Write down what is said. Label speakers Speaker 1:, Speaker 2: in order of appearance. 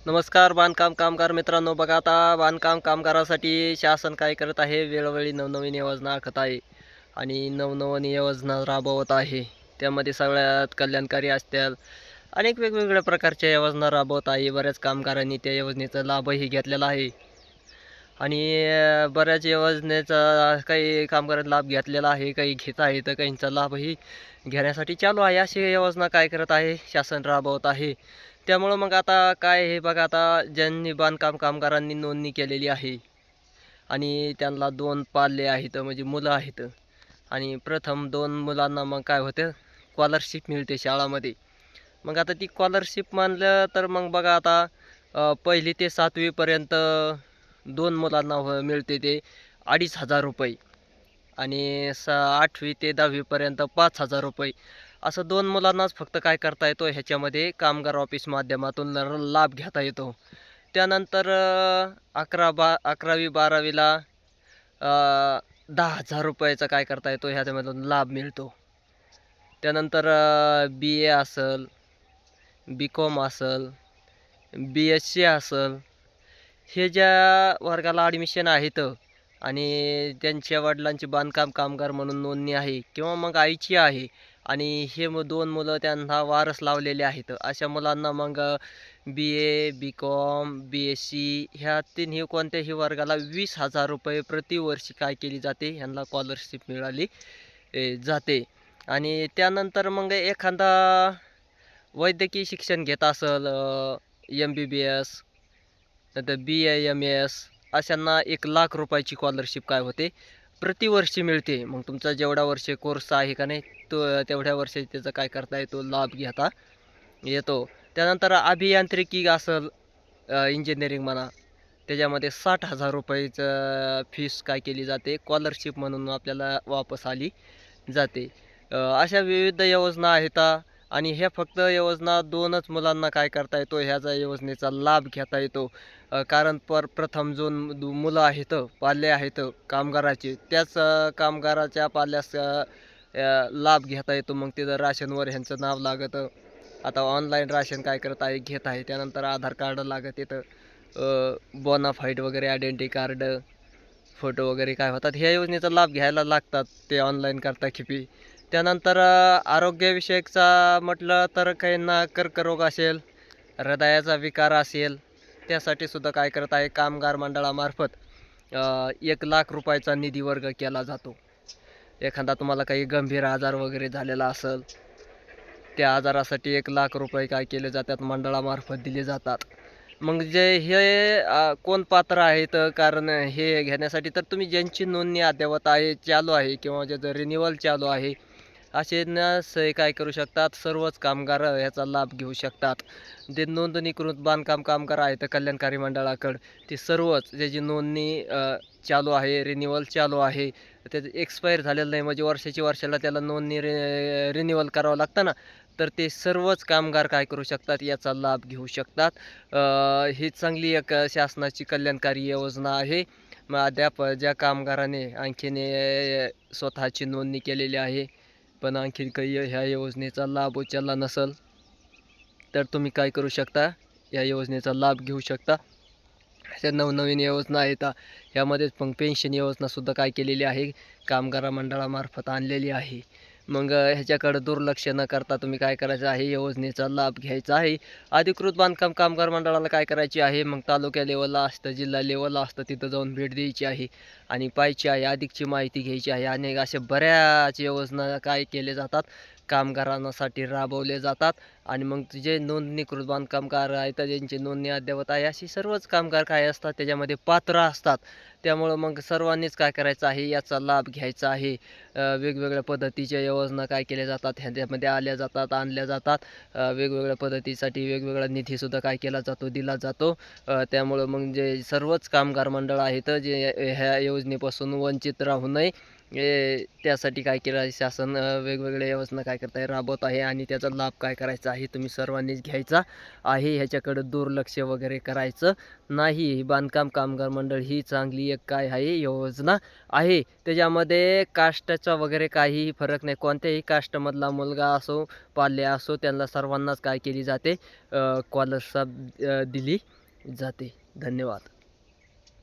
Speaker 1: नमस्कार बांधकाम कामगार मित्रांनो, बघा आता बांधकाम कामगारासाठी शासन काय करत आहे, वेळोवेळी नवनवीन योजना आखत आहे आणि नवनवीन योजना राबवत आहे. त्यामध्ये सगळ्यात कल्याणकारी असतील अनेक वेगवेगळ्या प्रकारच्या योजना राबवत आहे. बऱ्याच कामगारांनी त्या योजनेचा लाभही घेतलेला आहे आणि बऱ्याच योजनेचा काही कामगारांनी लाभ घेतलेला आहे, काही घेत आहे, तर काहींचा लाभही घेण्यासाठी चालू आहे. अशी योजना काय करत आहे, शासन राबवत आहे. त्यामुळं मग आता काय हे बघा, आता ज्यांनी बांधकाम कामगारांनी नोंदणी केलेली आहे आणि त्यांना 2 पाल्य आहेत, म्हणजे मुलं आहेत आणि प्रथम 2 मुलांना मग काय होतं, स्कॉलरशिप मिळते शाळामध्ये. मग आता ती स्कॉलरशिप म्हणलं तर मग बघा आता 1ली ते 7वी पर्यंत 2 मुलांना मिळते ते ₹2,500 आणि 8वी ते 10वी पर्यंत ₹5,000. असं 2 मुलांनाच फक्त काय करता येतो ह्याच्यामध्ये कामगार ऑफिस माध्यमातून लाभ घेता येतो. त्यानंतर 11वी 12वीला ₹10,000 काय करता येतो ह्याच्यामधून लाभ मिळतो. त्यानंतर BA असेल, BCom असेल, BSc असेल, हे ज्या वर्गाला ॲडमिशन आहेत आणि त्यांच्या वडिलांची बांधकाम कामगार म्हणून नोंदणी आहे किंवा मग आईची आहे आणि हे 2 मुलं त्यांना वारस लावलेले आहेत. अशा मुलांना मग BA, BCom, BSc ह्या तिन्ही कोणत्याही वर्गाला ₹20,000 प्रतिवर्षी काय केली जाते, ह्यांना स्कॉलरशिप मिळाली जाते. आणि त्यानंतर मग एखादा वैद्यकीय शिक्षण घेत असेल, MBBS नंतर BAMS अशांना ₹1,00,000ची स्कॉलरशिप काय होते, प्रतिवर्षी मिळते. मग तुमचा जेवढा वर्ष कोर्स आहे का नाही, तो तेवढ्या वर्षाची त्याचा काय करता येतो, लाभ घेता येतो. त्यानंतर अभियांत्रिकी असेल, इंजिनिअरिंग म्हणा, त्याच्यामध्ये ₹60,000चं फीस काय केली जाते, स्कॉलरशिप म्हणून आपल्याला वापस आली जाते. अशा विविध योजना आहेत आणि ह्या फक्त योजना 2च मुलांना काय करता येतो, ह्याचा योजनेचा लाभ घेता येतो. कारण प्रथम जो मुलं आहेत, पाल्य आहेत कामगाराचे, त्याच कामगाराच्या पाल्यास लाभ घेता येतो. मग तिथं राशनवर ह्यांचं नाव लागतं. आता ऑनलाईन राशन काय करत आहे, घेत आहे. त्यानंतर आधार कार्ड लागत येतं, बोनाफाईड वगैरे, आयडेंटिटी कार्ड, फोटो वगैरे काय होतात. ह्या योजनेचा लाभ घ्यायला लागतात ते ऑनलाईन करता खेपी. त्यानंतर आरोग्यविषयकचा म्हटलं तर काहींना कर्करोग असेल, हृदयाचा विकार असेल, त्यासाठी सुद्धा काय करत आहे, कामगार मंडळामार्फत ₹1,00,000चा निधी वर्ग केला जातो. एखादा तुम्हाला काही गंभीर आजार वगैरे झालेला असेल, त्या आजारासाठी ₹1,00,000 काय केले जातात, मंडळामार्फत दिले जातात. मग जे हे कोण पात्र आहेत, कारण हे घेण्यासाठी तर तुम्ही ज्यांची नोंदणी अद्ययावत आहे, चालू आहे किंवा ज्याचं रिन्युअल चालू आहे, असे काय करू शकतात, सर्वच कामगार ह्याचा लाभ घेऊ शकतात. जे नोंदणीकृत बांधकाम कामगार आहेत कल्याणकारी मंडळाकडं, ते सर्वच ज्याची नोंदणी चालू आहे, रिन्युअल चालू आहे, त्याचं एक्सपायर झालेलं नाही, म्हणजे वर्षाला त्याला नोंदणी रिन्युअल करावं लागतं ना, तर ते सर्वच कामगार काय करू शकतात, याचा लाभ घेऊ शकतात. ही चांगली एक शासनाची कल्याणकारी योजना आहे. मग अद्याप ज्या कामगाराने आणखीन स्वतःची नोंदणी केलेली आहे, पण आणखीन काही ह्या योजनेचा लाभ उचलला नसेल, तर तुम्ही काय करू शकता, या योजनेचा लाभ घेऊ शकता. अशा नवनवीन योजना आहेत. ह्यामध्येच मग पेन्शन योजनासुद्धा काय केलेली आहे, कामगार मंडळामार्फत आणलेली आहे. मग ह्याच्याकडं दुर्लक्ष न करता तुम्ही काय करायचं आहे, योजनेचा लाभ घ्यायचा आहे. अधिकृत बांधकाम कामगार मंडळाला काय करायची आहे, मग तालुका लेवलला असतं, जिल्हा लेवलला असतं, तिथं जाऊन भेट द्यायची आहे आणि पाहायची आहे, अधिकची माहिती घ्यायची आहे. आणि अशा बऱ्याच योजना काय केले जातात, कामगारांसाठी राबवले जातात आणि मग जे नोंदणीकृत बांधकामगार आहेत, ज्यांची नोंदणी अद्ययावत आहे, अशी सर्वच कामगार काय असतात, त्याच्यामध्ये पात्र असतात. त्यामुळं मग सर्वांनीच काय करायचं आहे, याचा लाभ घ्यायचा आहे. वेगवेगळ्या पद्धतीच्या योजना काय केल्या जातात, ह्याच्यामध्ये आल्या जातात, आणल्या जातात. वेगवेगळ्या पद्धतीसाठी वेगवेगळा निधीसुद्धा काय केला जातो, दिला जातो. त्यामुळं मग जे सर्वच कामगार मंडळ आहेत, जे ह्या योजनेपासून वंचित राहू नये त्यासाठी काय केलं आहे शासन वेगवेगळ्या योजना काय करत आहे राबवत आहे आणि त्याचा लाभ काय करायचा आहे तुम्ही सर्वांनीच घ्यायचा आहे. ह्याच्याकडं दुर्लक्ष वगैरे करायचं नाही. बांधकाम कामगार मंडळ ही चांगली एक काय आहे योजना आहे. त्याच्यामध्ये कास्टचा वगैरे काहीही फरक नाही. कोणत्याही कास्टमधला मुलगा असो पाल्य असो त्यांना सर्वांनाच काय केली जाते स्कॉलरशिप दिली जाते. धन्यवाद.